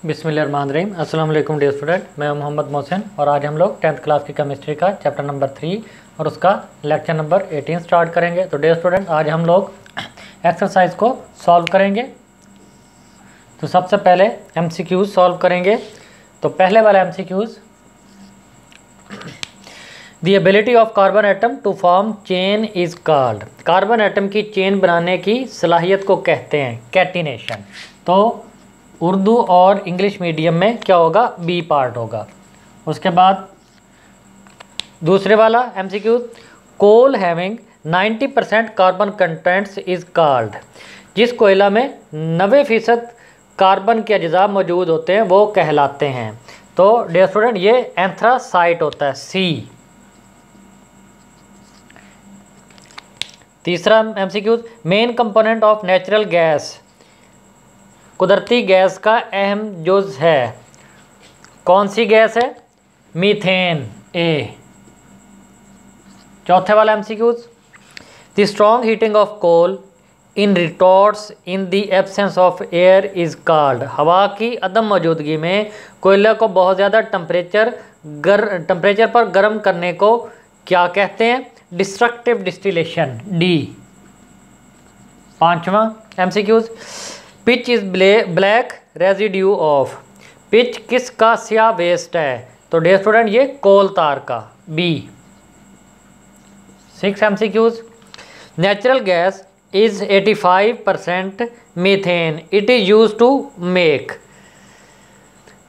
बिस्मिल्लाहिर्रहमानिर्रहीम। अस्सलाम वालेकुम डियर स्टूडेंट, मैं मोहम्मद मोहसिन और आज हम लोग 10th क्लास की केमिस्ट्री का चैप्टर नंबर 3 और उसका लेक्चर नंबर 18 स्टार्ट करेंगे। तो डियर स्टूडेंट, आज हम लोग एक्सरसाइज को सॉल्व करेंगे। तो सबसे पहले एमसीक्यूज सॉल्व करेंगे। तो पहले वाला MCQs, the ability of carbon atom to form chain is called. Carbon atom की चेन बनाने की सलाहियत को कहते हैं कैटिनेशन। तो उर्दू और इंग्लिश मीडियम में क्या होगा, बी पार्ट होगा। उसके बाद दूसरे वाला MCQ, coal having 90% carbon contents is called. जिस कोयला में 90% कार्बन के अज्जा मौजूद होते हैं वो कहलाते हैं। तो डियर स्टूडेंट, ये एंथ्रासाइट होता है, सी। तीसरा MCQ, main component of natural gas, कुदरती गैस का अहम जुज़ है। कौन सी गैस है? Methane, A. चौथे वाला MCQs, the strong heating of coal in retorts in the absence of air is called. हवा की अदम मौजूदगी में कोयले को बहुत ज़्यादा टेम्परेचर पर गर्म करने को क्या कहते हैं? Destructive distillation, D. पांचवा MCQs, pitch is black residue of. Pitch किसका स्याह वेस्ट है? तो डियर स्टूडेंट, ये कोल तार का, B. 6 MCQs, natural gas is 85% methane, it is use to make.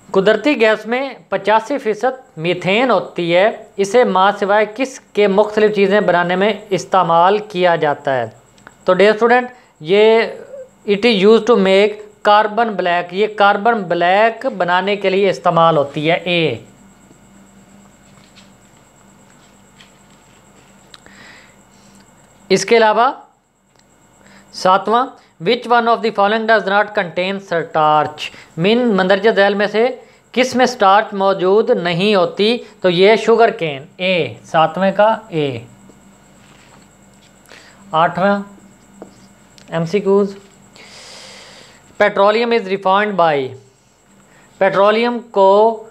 कुदरती गैस में 85% मीथेन होती है। इसे माँ सिवाय किस के मुख्तलिफ चीज़ें बनाने में इस्तेमाल किया जाता है? तो डियर स्टूडेंट, ये it is use to make carbon black, ये कार्बन ब्लैक बनाने के लिए इस्तेमाल होती है, ए। इसके अलावा सातवां, विच one of the following does not contain starch. मिन मंदरजा झैल में से किस में स्टार्च मौजूद नहीं होती? तो ये शुगर केन, ए। सातवें का ए। आठवां MCQs, petroleum is refined by. Petroleum को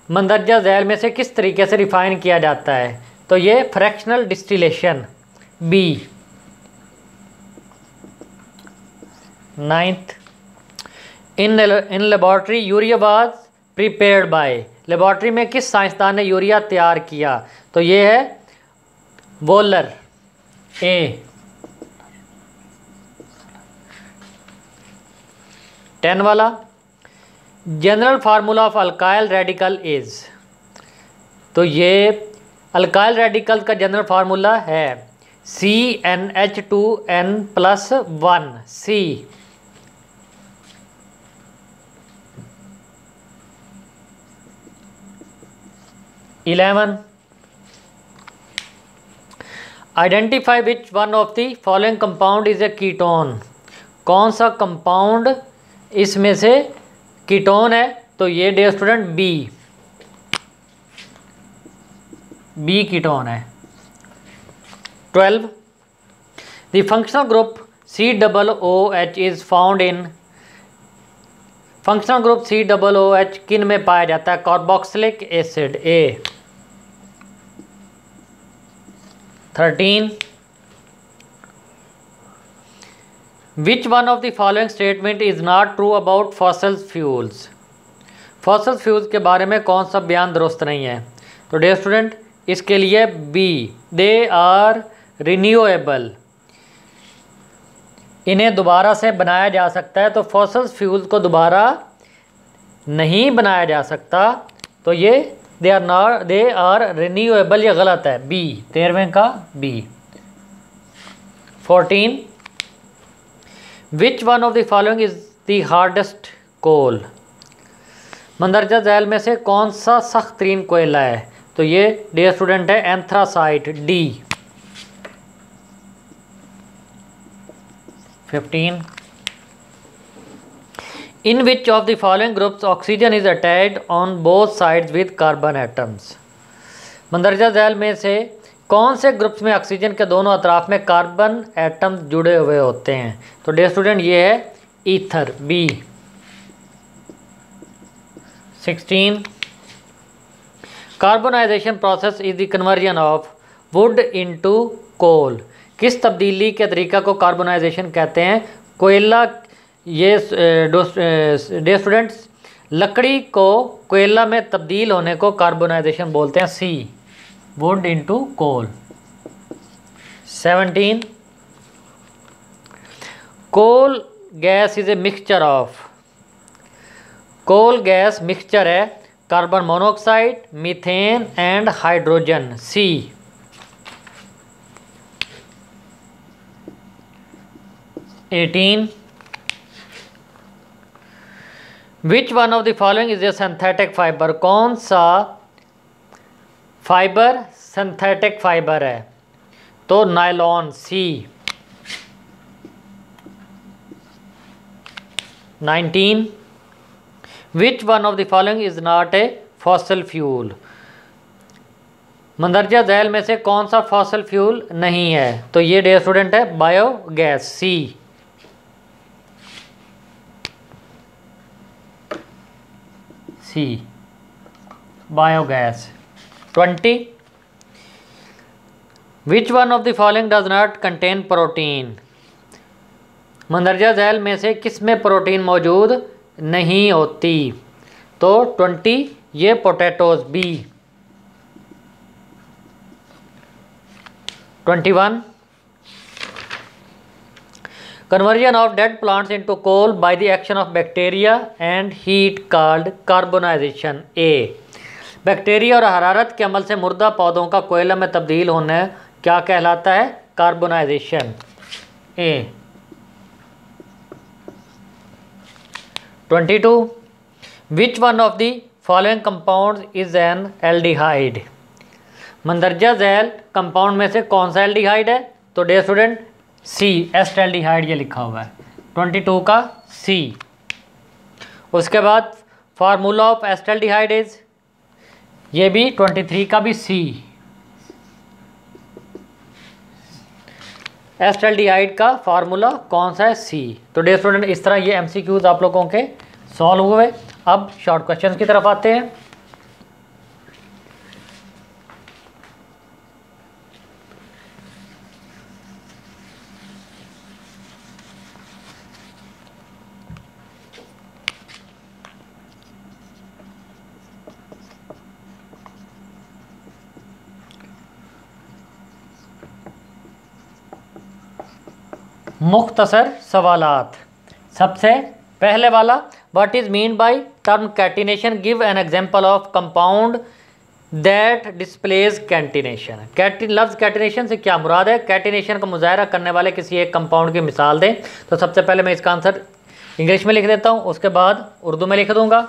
मंदरजा झैल में से किस तरीके से रिफाइन किया जाता है? तो ये fractional distillation, B. 9th, in laboratory urea was prepared by. Laboratory में किस साइंसदान ने यूरिया तैयार किया? तो ये है वोलर, ए। 10 वाला, general formula of alkyl radical is. तो ये अल्काइल रेडिकल का जनरल फार्मूला है CnH2n+1, C. 11, identify which one of the following compound is a ketone. कौन सा कंपाउंड इसमें से कीटोन है? तो ये डियर स्टूडेंट, बी कीटोन है। 12, the functional group COOH is found in. Functional group COOH किन में पाया जाता है? Carboxylic acid, A. 13, which one of the following statement is not true about fossil fuels. Fossil fuels के बारे में कौन सा बयान दुरुस्त नहीं है? तो डियर स्टूडेंट, इसके लिए बी, दे आर रिन्यूएबल, इन्हें दोबारा से बनाया जा सकता है। तो फॉसल फ्यूल्स को दोबारा नहीं बनाया जा सकता। तो ये दे आर रिन्यूएबल, ये गलत है, बी। 13वें का B. 14, which one of the following is the hardest coal. मंदरजा झैल में से कौन सा सख्त तरीन कोयला है? तो ये डियर स्टूडेंट है anthracite, D. 15, in which of the following groups oxygen is attached on both sides with carbon atoms. मंदरजा झैल में से कौन से ग्रुप्स में ऑक्सीजन के दोनों अतराफ में कार्बन एटम्स जुड़े हुए होते हैं? तो डियर स्टूडेंट, ये है ether, B. 16 carbonization process is the conversion of wood into coal. किस तब्दीली के तरीका को कार्बोनाइजेशन कहते हैं? कोयला, ये डे स्टूडेंट्स, लकड़ी को कोयला में तब्दील होने को कार्बोनाइजेशन बोलते हैं। C, wood into coal. 17 coal gas is a mixture of. Coal gas mixture है carbon monoxide, methane and hydrogen. C. 18 which one of the following is a synthetic fibre. कौन सा फाइबर सिंथेटिक फाइबर है? तो nylon. C. 19 which one of the following is not a fossil fuel. मंदरजा झैल में से कौन सा फॉसिल फ्यूल नहीं है? तो ये डियर स्टूडेंट है biogas. C. C, biogas. 20 which one of the following does not contain protein. मंदरजा झैल में से किस में प्रोटीन मौजूद नहीं होती? तो 20 ये potatoes. B. 21 conversion of dead plants into coal by the action of bacteria and heat called carbonization. A. Bacteria और हरारत के अमल से मुर्दा पौधों का कोयला में तब्दील होना क्या कहलाता है? Carbonisation. A. 22 which one of the following compound is an aldehyde. मंदरजा झैल कंपाउंड में से कौन सा एल्डिहाइड है? तो डियर स्टूडेंट सी, एस्टेल्डिहाइड ये लिखा हुआ है। 22 का सी। उसके बाद फार्मूला ऑफ एस्टेल्डिहाइड इज, ये भी 23 का भी सी। एस्टेल्डिहाइड का फार्मूला कौन सा है? सी। तो डियर स्टूडेंट इस तरह ये एमसीक्यूज आप लोगों के सॉल्व हुए। अब शॉर्ट क्वेश्चंस की तरफ आते हैं। मुख्तसर सवालात। सबसे पहले वाला, what is mean by term catenation, give an example of compound that displays catenation. लफ्ज़ कैटिनेशन से क्या मुराद है? कैटिनेशन का मुजाहरा करने वाले किसी एक कंपाउंड की मिसाल दें। तो सबसे पहले मैं इसका आंसर इंग्लिश में लिख देता हूँ, उसके बाद उर्दू में लिख दूंगा।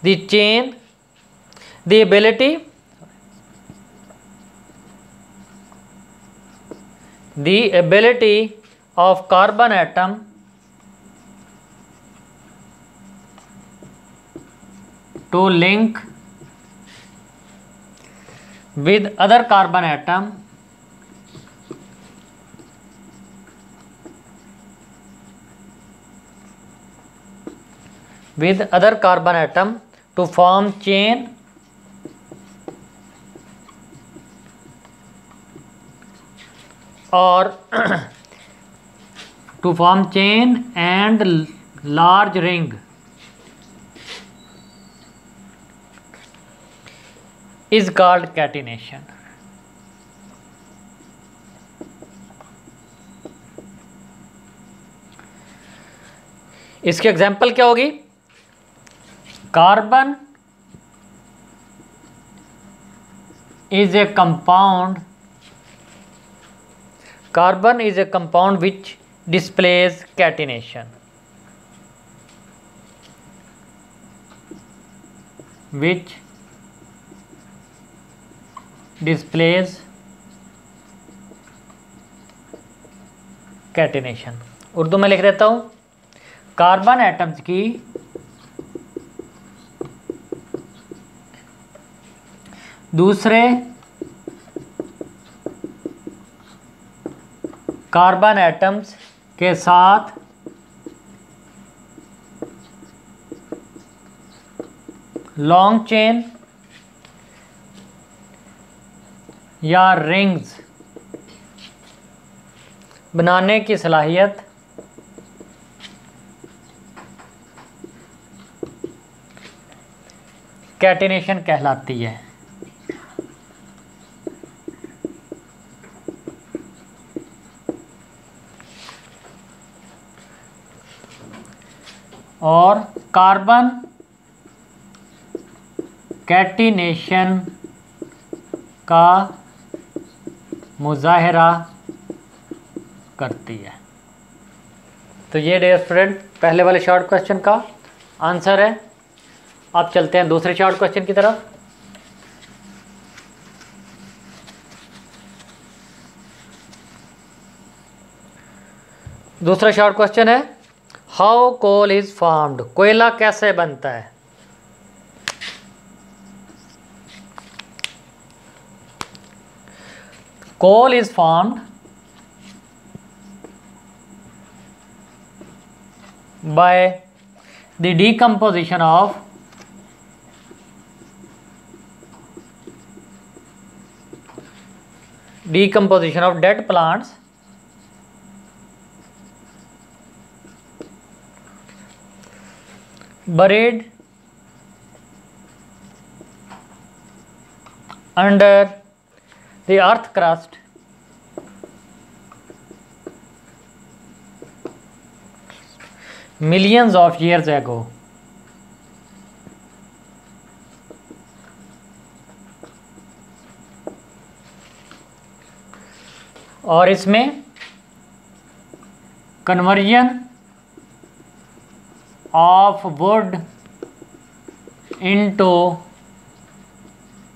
The chain, the ability, the ability of carbon atom to link with other carbon atom to form chain or to form chain and large ring is called catenation। इसकी एग्जांपल क्या होगी? Carbon is a compound which displays catenation, Urdu में लिख देता हूँ। Carbon atoms की दूसरे carbon atoms के साथ लॉन्ग चेन या रिंग्स बनाने की सलाहियत कैटिनेशन कहलाती है। और कार्बन कैटिनेशन का मुजाहरा करती है। तो ये डियर स्टूडेंट पहले वाले शॉर्ट क्वेश्चन का आंसर है। अब चलते हैं दूसरे शॉर्ट क्वेश्चन की तरफ। दूसरा शॉर्ट क्वेश्चन है, हाउ कोल इज फॉर्म्ड, कोयला कैसे बनता है। Coal is formed by the decomposition of dead plants buried under the earth crust millions of years ago। और इसमें conversion of wood into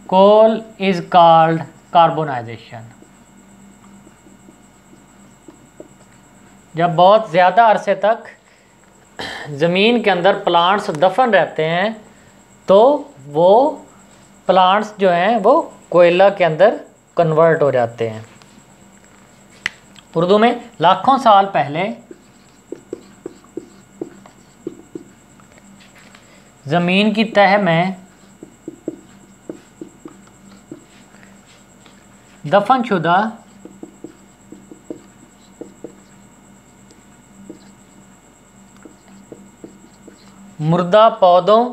coal is called carbonization. जब बहुत ज़्यादा अरसे तक ज़मीन के अंदर प्लांट्स दफन रहते हैं तो वो प्लांट्स जो हैं वो कोयला के अंदर कन्वर्ट हो जाते हैं। उर्दू में लाखों साल पहले ज़मीन की तह में दफनशुदा मुर्दा पौधों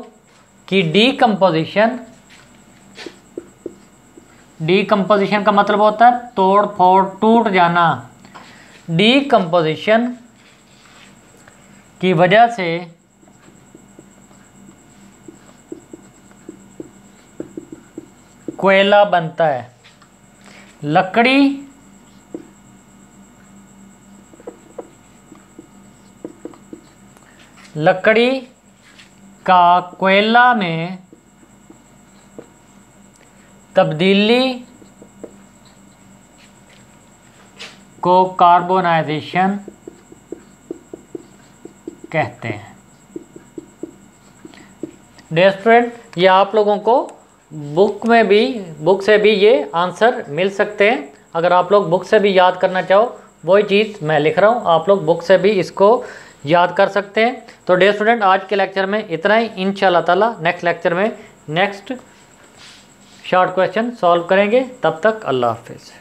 की डीकम्पोजिशन का मतलब होता है तोड़ फोड़, टूट जाना। डीकम्पोजिशन की वजह से कोयला बनता है। लकड़ी का कोयला में तब्दीली को कार्बोनाइजेशन कहते हैं। डियर स्टूडेंट, ये आप लोगों को बुक से भी ये आंसर मिल सकते हैं। अगर आप लोग बुक से भी याद करना चाहो, वही चीज़ मैं लिख रहा हूँ, आप लोग बुक से भी इसको याद कर सकते हैं। तो डियर स्टूडेंट, आज के लेक्चर में इतना ही। इंशाल्लाह ताला नेक्स्ट लेक्चर में नेक्स्ट शॉर्ट क्वेश्चन सॉल्व करेंगे। तब तक अल्लाह हाफिज़।